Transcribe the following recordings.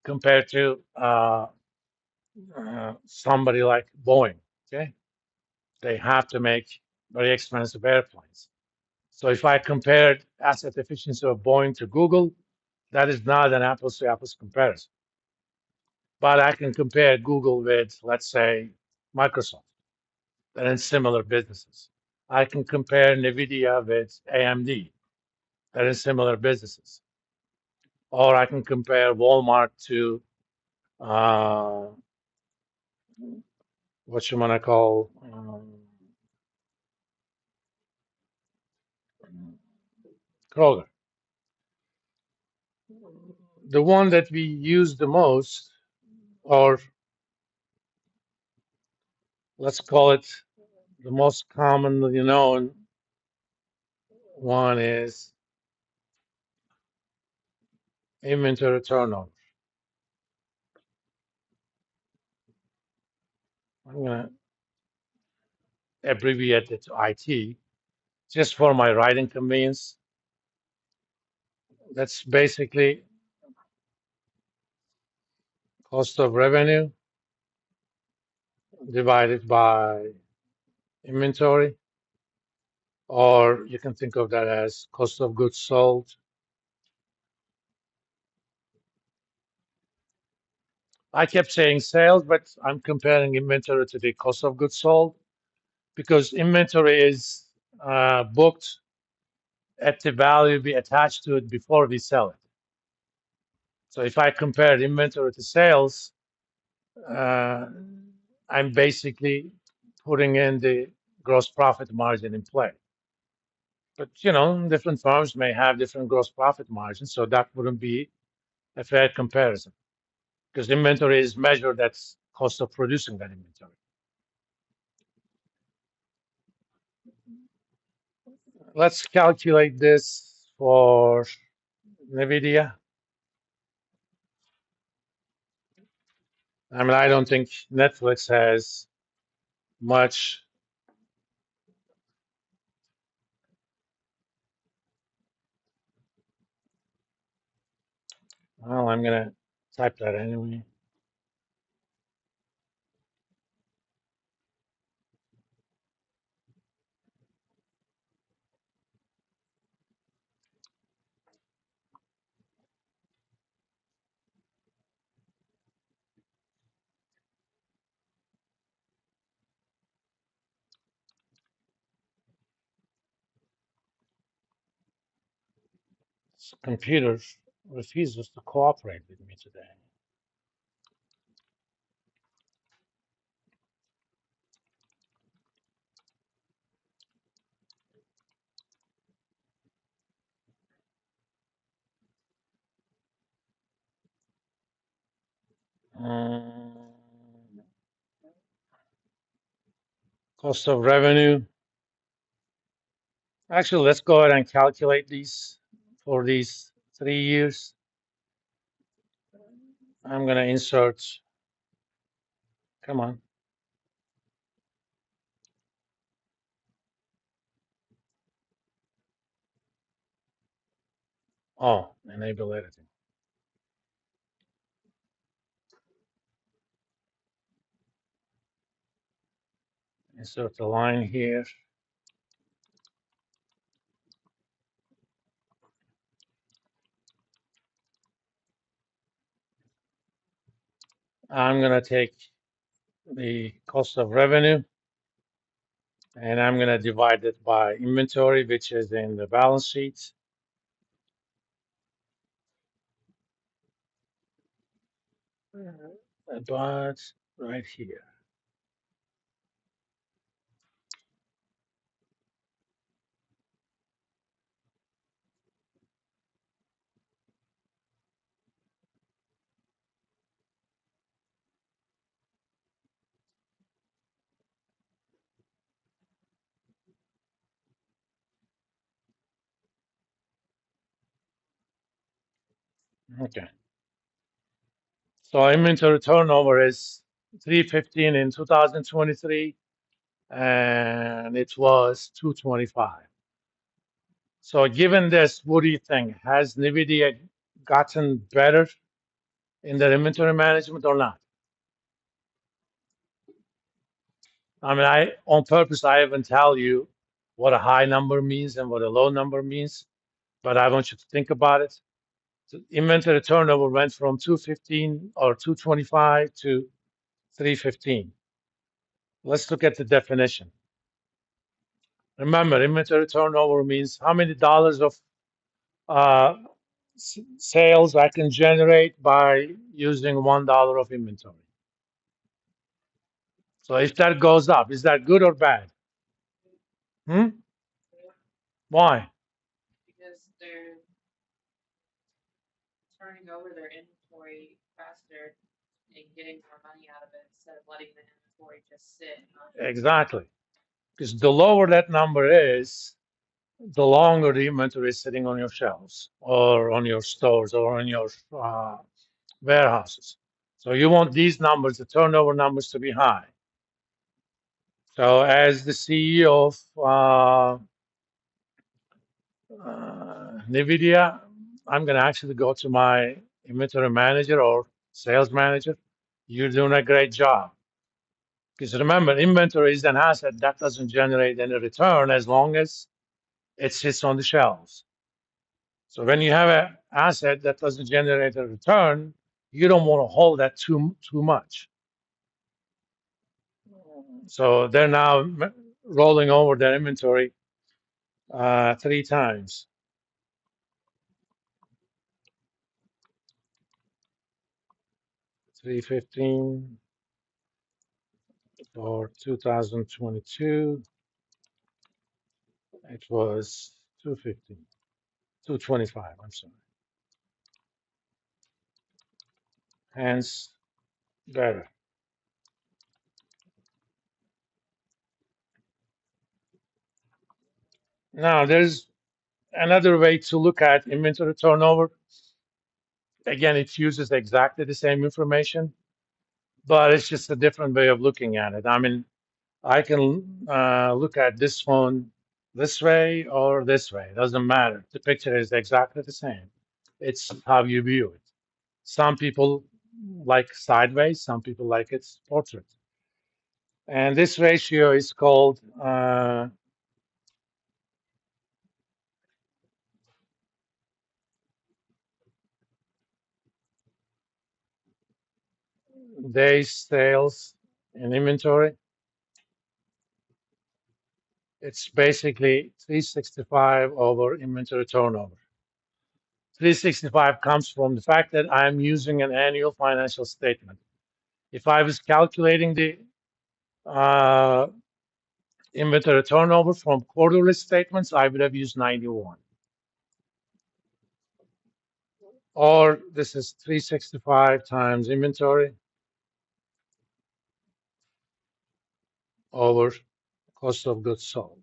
compared to somebody like Boeing. Okay, they have to make very expensive airplanes. So if I compared asset efficiency of Boeing to Google, that is not an apples to apples comparison. But I can compare Google with, let's say, Microsoft. They're in similar businesses. I can compare NVIDIA with AMD. They're in similar businesses. Or I can compare Walmart to uh, what you want to call Kroger. The one that we use the most, or let's call it the most commonly known one, is inventory turnover. I'm going to abbreviate it to IT just for my writing convenience. That's basically cost of revenue divided by inventory, or you can think of that as cost of goods sold. I kept saying sales, but I'm comparing inventory to the cost of goods sold because inventory is booked at the value we attach to it before we sell it. So if I compare inventory to sales, uh, I'm basically putting in the gross profit margin in play. But different firms may have different gross profit margins, so that wouldn't be a fair comparison because inventory is measured at cost of producing that inventory. Let's calculate this for NVIDIA. I mean, I don't think Netflix has much. Well, I'm going to type that anyway. This computer refuses to cooperate with me today. Um, Cost of revenue. Actually, let's go ahead and calculate these for these 3 years. I'm going to insert, come on. Oh, enable editing. Insert the line here. I'm going to take the cost of revenue and I'm going to divide it by inventory, which is in the balance sheet. But right here. Okay. So inventory turnover is 315 in 2023, and it was 225. So given this, what do you think? Has NVIDIA gotten better in their inventory management or not? I mean, I on purpose I even tell you what a high number means and what a low number means, but I want you to think about it. The inventory turnover went from 215 or 225 to 315. Let's look at the definition. Remember, inventory turnover means how many dollars of uh, sales I can generate by using $1 of inventory. So if that goes up, is that good or bad? Hmm? Why? Exactly. Because the lower that number is, the longer the inventory is sitting on your shelves or on your stores or on your warehouses. So you want these numbers, the turnover numbers, to be high. So as the CEO of NVIDIA, I'm going to actually go to my inventory manager or sales manager. You're doing a great job. Because remember, inventory is an asset that doesn't generate any return as long as it sits on the shelves. So when you have an asset that doesn't generate a return, you don't want to hold that too much. So they're now rolling over their inventory 3 times. 315 for 2022. It was 215, 225. I'm sorry. Hence, better. Now, there's another way to look at inventory turnover. Again, it uses exactly the same information, but it's just a different way of looking at it. I mean, I can look at this phone this way or this way. It doesn't matter. The picture is exactly the same. It's how you view it. Some people like sideways, some people like it's portrait. And this ratio is called days sales in inventory. It's basically 365 over inventory turnover. 365 comes from the fact that I'm using an annual financial statement. If I was calculating the uh, inventory turnover from quarterly statements, I would have used 91. Or this is 365 times inventory over cost of goods sold.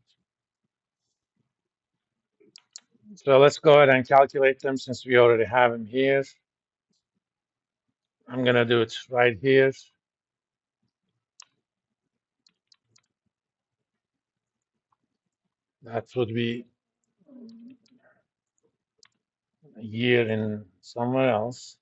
So let's go ahead and calculate them since we already have them here. I'm going to do it right here. That would be a year in somewhere else.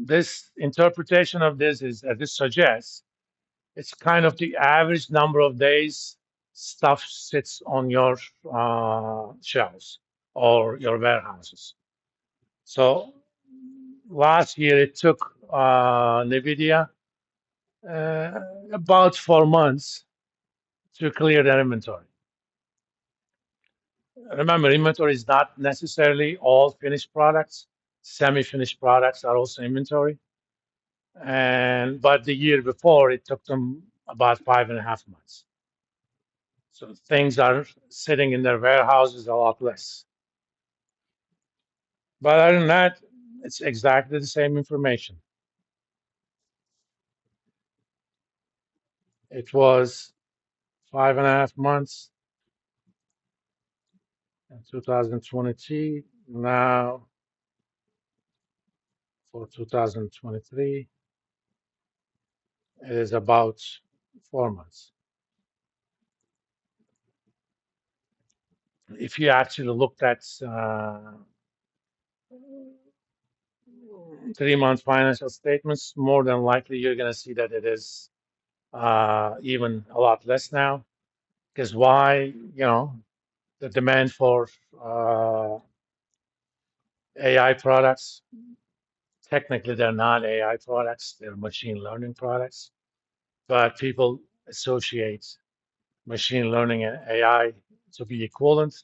This interpretation of this is, as it suggests, it's kind of the average number of days stuff sits on your shelves or your warehouses. So last year it took NVIDIA uh, about 4 months to clear their inventory. Remember, inventory is not necessarily all finished products. Semi-finished products are also inventory. And but the year before, it took them about 5.5 months. So things are sitting in their warehouses a lot less. But other than that, it's exactly the same information. It was 5.5 months in 2022. Now for 2023. It is about 4 months. If you actually looked at 3 month financial statements, more than likely you're going to see that it is even a lot less now. Because why? The demand for AI products, technically they're not AI products, they're machine learning products, but people associate machine learning and AI to be equivalent.